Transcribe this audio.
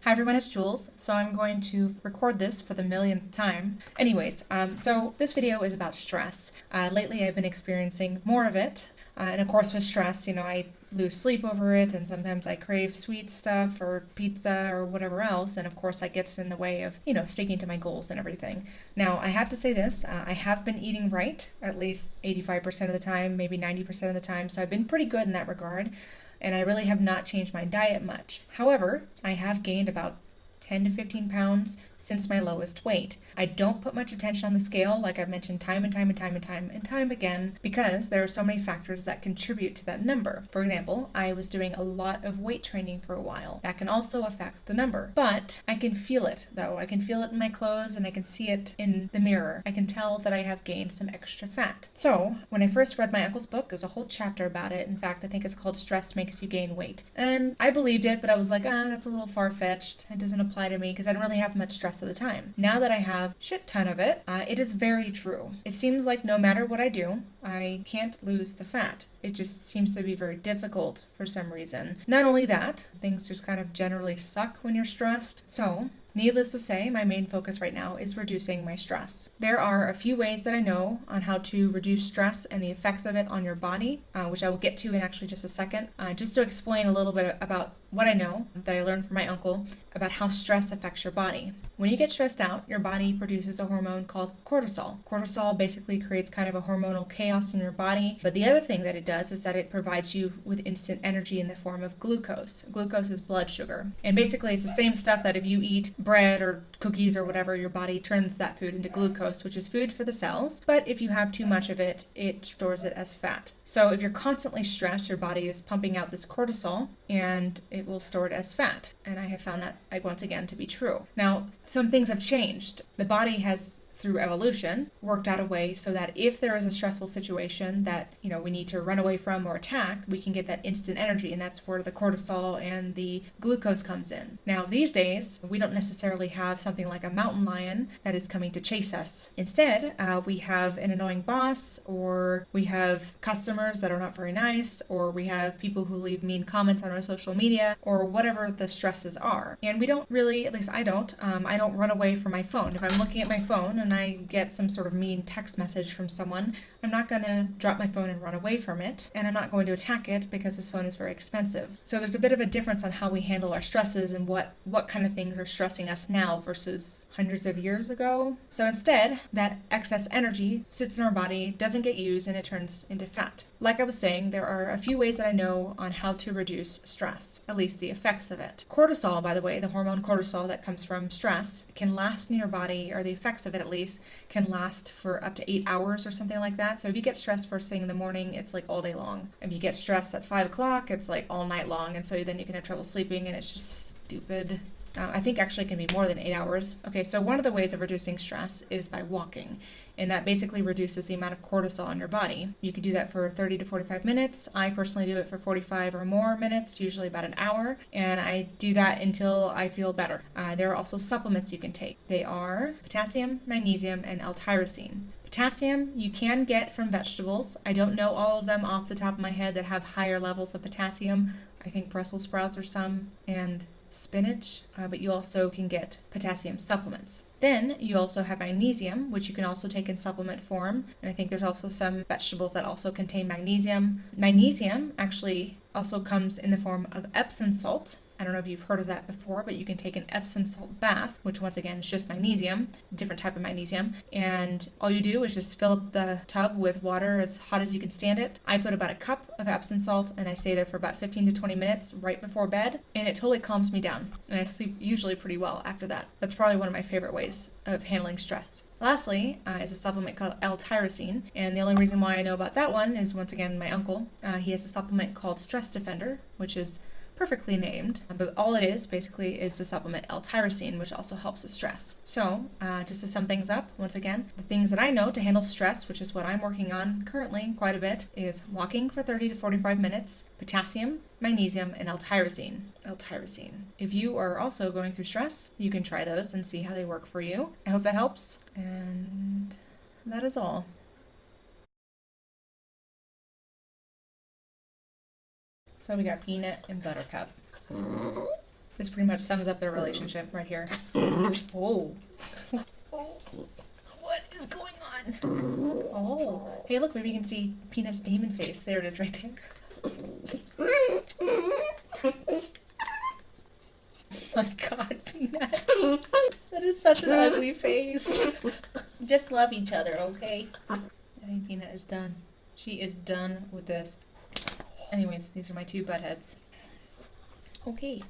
Hi everyone, it's Jules. So I'm going to record this for the millionth time. Anyways, so this video is about stress. Lately I've been experiencing more of it. And of course with stress, I lose sleep over it, and sometimes I crave sweet stuff or pizza or whatever else, and of course that gets in the way of, sticking to my goals and everything. Now, I have to say this, I have been eating right, at least 85% of the time, maybe 90% of the time, so I've been pretty good in that regard, and I really have not changed my diet much. However, I have gained about 10 to 15 pounds since my lowest weight. I don't put much attention on the scale, like I've mentioned time and time again, because there are so many factors that contribute to that number. For example, I was doing a lot of weight training for a while. That can also affect the number. But I can feel it, though. I can feel it in my clothes, and I can see it in the mirror. I can tell that I have gained some extra fat. So, when I first read my uncle's book, there's a whole chapter about it. In fact, I think it's called Stress Makes You Gain Weight. And I believed it, but I was like, that's a little far-fetched. It doesn't apply to me because I don't really have much stress at the time. Now that I have a shit ton of it, it is very true. It seems like no matter what I do, I can't lose the fat. It just seems to be very difficult for some reason. Not only that, things just kind of generally suck when you're stressed. So, needless to say, my main focus right now is reducing my stress. There are a few ways that I know on how to reduce stress and the effects of it on your body, which I will get to in actually just a second. Just to explain a little bit about what I know that I learned from my uncle about how stress affects your body. When you get stressed out, your body produces a hormone called cortisol. Cortisol basically creates kind of a hormonal chaos in your body, but the other thing that it does is that it provides you with instant energy in the form of glucose. Glucose is blood sugar. And basically it's the same stuff that if you eat bread or cookies or whatever, your body turns that food into glucose, which is food for the cells, but if you have too much of it, it stores it as fat. So if you're constantly stressed, your body is pumping out this cortisol, and it will store it as fat. And I have found that, once again, to be true. Now, some things have changed. The body has, through evolution, worked out a way so that if there is a stressful situation that, we need to run away from or attack, we can get that instant energy, and that's where the cortisol and the glucose comes in. Now, these days, we don't necessarily have something like a mountain lion that is coming to chase us. Instead, we have an annoying boss, or we have customers that are not very nice, or we have people who leave mean comments on our social media, or whatever the stresses are. And we don't really, at least I don't run away from my phone. If I'm looking at my phone and I get some sort of mean text message from someone, I'm not going to drop my phone and run away from it, and I'm not going to attack it because this phone is very expensive. So there's a bit of a difference on how we handle our stresses and what kind of things are stressing us now versus hundreds of years ago. So instead, that excess energy sits in our body, doesn't get used, and it turns into fat. Like I was saying, there are a few ways that I know on how to reduce stress, at least the effects of it. Cortisol, by the way, the hormone cortisol that comes from stress, can last in your body, or the effects of it at least, can last for up to 8 hours or something like that. So if you get stressed first thing in the morning, it's like all day long. If you get stressed at 5 o'clock, it's like all night long, and so then you can have trouble sleeping, and it's just stupid. I think actually it can be more than 8 hours. Okay, so one of the ways of reducing stress is by walking, and that basically reduces the amount of cortisol in your body. You can do that for 30 to 45 minutes. I personally do it for 45 or more minutes, usually about an hour, and I do that until I feel better. There are also supplements you can take. They are potassium, magnesium, and L-tyrosine. Potassium you can get from vegetables. I don't know all of them off the top of my head that have higher levels of potassium. I think Brussels sprouts are some, and spinach, but you also can get potassium supplements. Then you also have magnesium, which you can also take in supplement form, and I think there's also some vegetables that also contain magnesium. Magnesium actually also comes in the form of Epsom salt. I don't know if you've heard of that before, but you can take an Epsom salt bath, which once again is just magnesium, different type of magnesium, and all you do is just fill up the tub with water as hot as you can stand it. I put about a cup of Epsom salt, and I stay there for about 15 to 20 minutes right before bed, and it totally calms me down, and I sleep usually pretty well after that. That's probably one of my favorite ways of handling stress. Lastly, is a supplement called L-tyrosine, and the only reason why I know about that one is, once again, my uncle. He has a supplement called Stress Defender, which is perfectly named, but all it is basically is the supplement L-tyrosine, which also helps with stress. So, just to sum things up, once again, the things that I know to handle stress, which is what I'm working on currently quite a bit, is walking for 30 to 45 minutes, potassium, magnesium, and L-tyrosine. L-tyrosine. If you are also going through stress, you can try those and see how they work for you. I hope that helps, and that is all. So we got peanut and buttercup. This pretty much sums up their relationship right here. Whoa. Oh, what is going on? Oh, hey, look, maybe you can see Peanut's demon face. There it is right there. Oh my God, Peanut. That is such an ugly face. Just love each other, okay? I think Peanut is done. She is done with this. Anyways, these are my two butt heads. Okay.